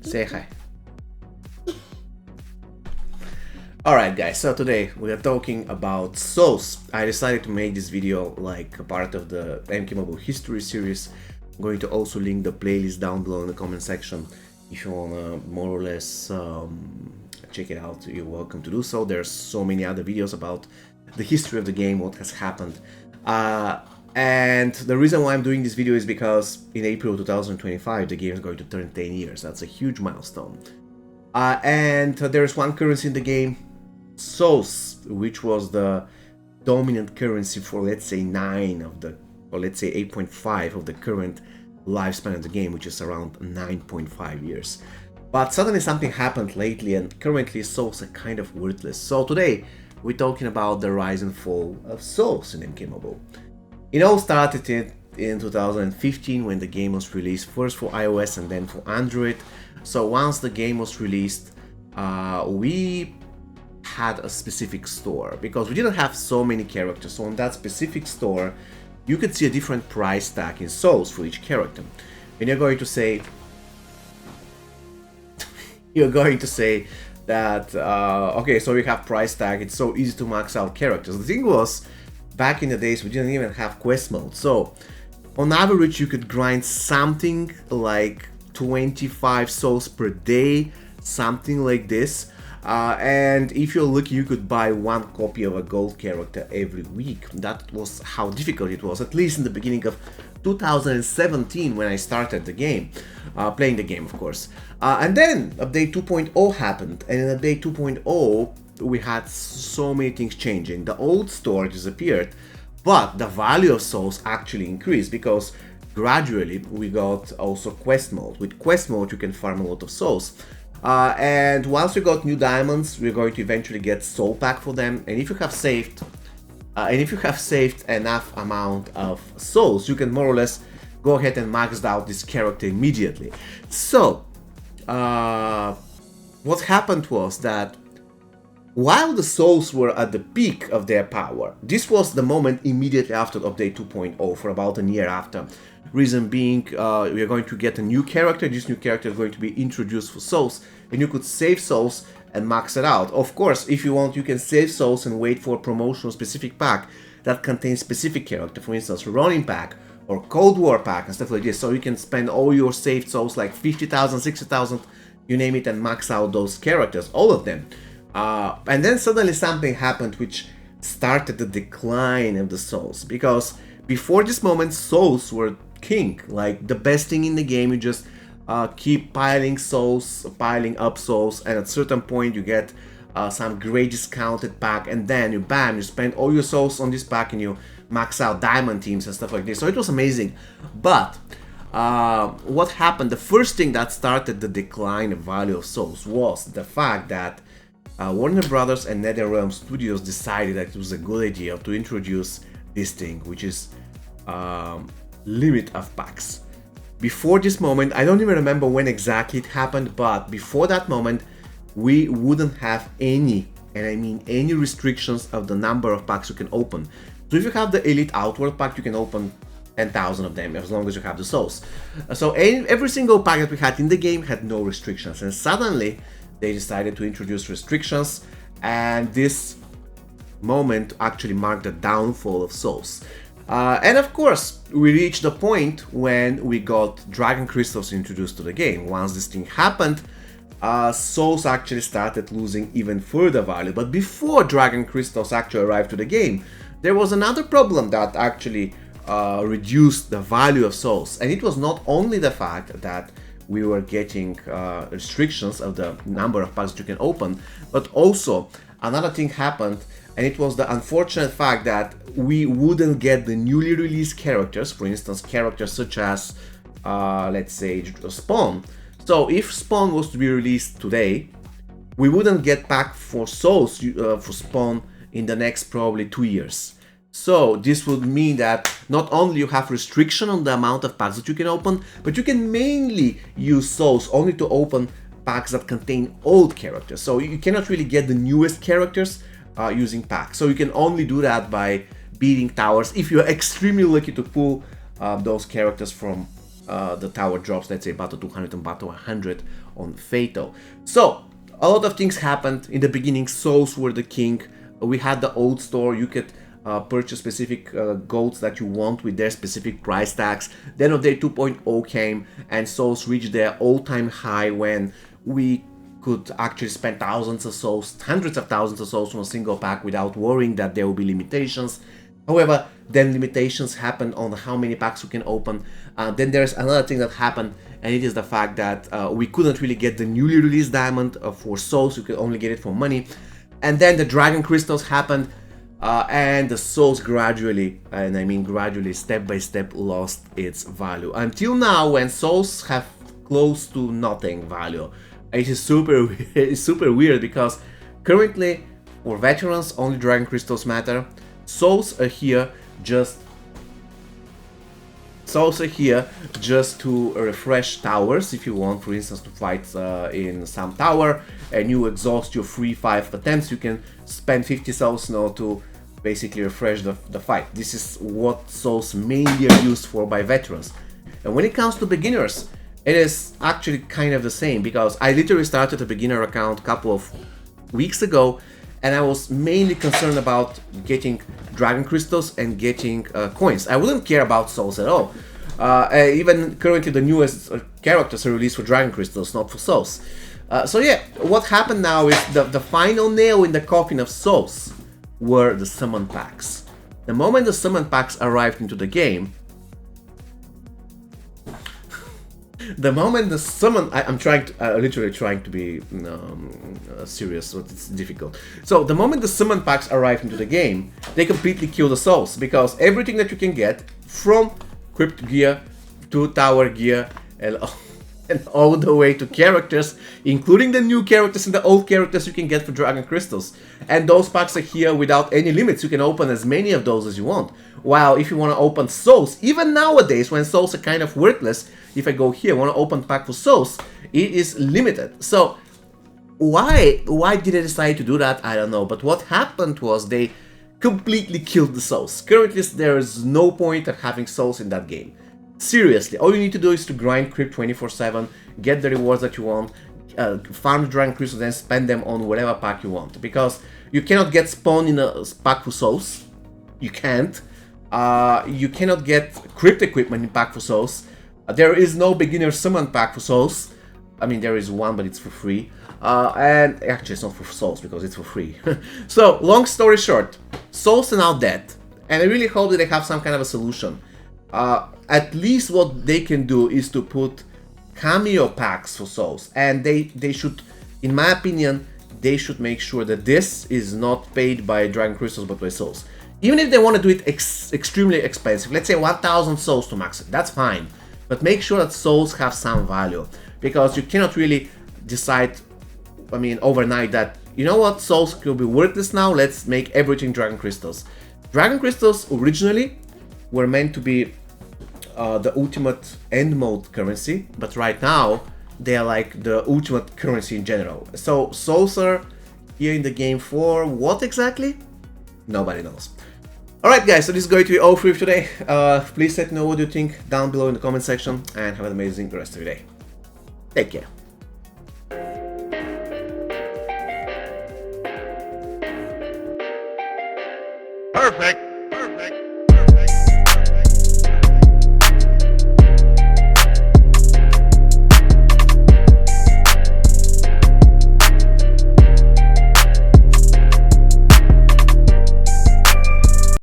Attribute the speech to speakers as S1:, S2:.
S1: Say hi. Alright guys, so today we are talking about Souls. I decided to make this video like a part of the MK Mobile History series. I'm going to also link the playlist down below in the comment section. If you wanna more or less check it out, you're welcome to do so. There's so many other videos about the history of the game, what has happened. And the reason why I'm doing this video is because in April 2025 the game is going to turn 10 years. That's a huge milestone. And there's one currency in the game, Souls, which was the dominant currency for, let's say, 9 of the, or let's say 8.5 of the current lifespan of the game, which is around 9.5 years. But suddenly something happened lately, and currently Souls are kind of worthless. So today we're talking about the rise and fall of Souls in MK Mobile. It all started in 2015 when the game was released first for iOS and then for Android. So once the game was released, we had a specific store because we didn't have so many characters. So on that specific store, you could see a different price tag in Souls for each character. And you're going to say that okay, so we have price tag, it's so easy to max out characters. The thing was, back in the days we didn't even have quest mode, so on average you could grind something like 25 souls per day, something like this, and if you're lucky you could buy one copy of a gold character every week. That was how difficult it was, at least in the beginning of 2017 when I started the game, playing the game of course. And then update 2.0 happened, and in update 2.0 we had so many things changing. The old store disappeared, but the value of souls actually increased because gradually we got also quest mode. With quest mode you can farm a lot of souls, and once we got new diamonds we're going to eventually get soul pack for them. And if you have saved enough amount of souls, you can more or less go ahead and max out this character immediately. So what happened was that while the souls were at the peak of their power, this was the moment immediately after update 2.0, for about a year after. Reason being, we are going to get a new character. This new character is going to be introduced for souls, and you could save souls and max it out. Of course, if you want, you can save souls and wait for a promotional specific pack that contains specific character, for instance, Ronin pack or Cold War pack and stuff like this. So you can spend all your saved souls, like 50,000, 60,000, you name it, and max out those characters, all of them. And then suddenly something happened which started the decline of the souls, because before this moment souls were king, like the best thing in the game. You just keep piling souls, piling up souls, and at a certain point you get some great discounted pack, and then you spend all your souls on this pack and you max out diamond teams and stuff like this. So it was amazing. But what happened, the first thing that started the decline of value of souls was the fact that Warner Brothers and NetherRealm Studios decided that it was a good idea to introduce this thing, which is limit of packs. Before this moment, I don't even remember when exactly it happened, but before that moment, we wouldn't have any, and I mean any, restrictions of the number of packs you can open. So if you have the Elite Outworld pack, you can open 10,000 of them as long as you have the souls. So every single pack that we had in the game had no restrictions, and suddenly they decided to introduce restrictions, and this moment actually marked the downfall of souls. And of course, we reached the point when we got Dragon Crystals introduced to the game. Once this thing happened, souls actually started losing even further value. But before Dragon Crystals actually arrived to the game, there was another problem that actually reduced the value of souls. And it was not only the fact that we were getting restrictions of the number of packs you can open, but also another thing happened, and it was the unfortunate fact that we wouldn't get the newly released characters, for instance characters such as let's say Spawn. So if Spawn was to be released today, we wouldn't get pack for souls for Spawn in the next probably 2 years. So this would mean that not only you have restriction on the amount of packs that you can open, but you can mainly use souls only to open packs that contain old characters. So you cannot really get the newest characters using packs. So you can only do that by beating towers if you're extremely lucky to pull those characters from the tower drops, let's say battle 200 and battle 100 on Fatal. So a lot of things happened. In the beginning, souls were the king. We had the old store. You could purchase specific golds that you want with their specific price tags. Then update 2.0 came and souls reached their all-time high when we could actually spend thousands of souls, hundreds of thousands of souls from a single pack without worrying that there will be limitations. However, then limitations happen on how many packs we can open. Then there's another thing that happened, and it is the fact that we couldn't really get the newly released diamond for souls. You could only get it for money. And then the dragon crystals happened, and the souls gradually, and I mean gradually, step by step, lost its value. Until now, when souls have close to nothing value. It is super weird, because currently for veterans only dragon crystals matter. Souls are here just to refresh towers. If you want, for instance, to fight in some tower and you exhaust your free 5 attempts, you can spend 50 souls now to basically refresh the fight. This is what souls mainly are used for by veterans. And when it comes to beginners, it is actually kind of the same, because I literally started a beginner account a couple of weeks ago, and I was mainly concerned about getting dragon crystals and getting coins. I wouldn't care about souls at all. Even currently the newest characters are released for dragon crystals, not for souls. So yeah, what happened now is the final nail in the coffin of souls were the summon packs. The moment the summon packs arrived into the game, I'm literally trying to be serious, but it's difficult. So the moment the summon packs arrive into the game, they completely kill the souls, because everything that you can get from crypt gear to tower gear and all the way to characters, including the new characters and the old characters, you can get for dragon crystals. And those packs are here without any limits. You can open as many of those as you want. While if you want to open souls, even nowadays when souls are kind of worthless, if I go here, want to open pack for souls, it is limited. So why did they decide to do that? I don't know. But what happened was they completely killed the souls. Currently there is no point of having souls in that game. Seriously, all you need to do is to grind crypt 24/7, get the rewards that you want, farm dragon crystals, then spend them on whatever pack you want. Because you cannot get spawn in a pack for souls. You can't. You cannot get crypt equipment in pack for souls. There is no beginner summon pack for souls. I mean, there is one, but it's for free. And actually, it's not for souls because it's for free. So, long story short, souls are now dead. And I really hope that they have some kind of a solution. At least what they can do is to put cameo packs for souls. And they should, in my opinion, they should make sure that this is not paid by dragon crystals but by souls. Even if they want to do it extremely expensive, let's say 1000 souls to max it, that's fine. But make sure that souls have some value. Because you cannot really decide, I mean, overnight that, you know what, souls could be worthless now, let's make everything dragon crystals. Dragon crystals originally were meant to be the ultimate end mode currency, but right now they are like the ultimate currency in general. So souls are here in the game for what exactly? Nobody knows. Alright guys, so this is going to be all for you today. Please let me know what you think down below in the comment section, and have an amazing rest of your day. Take care.
S2: Perfect.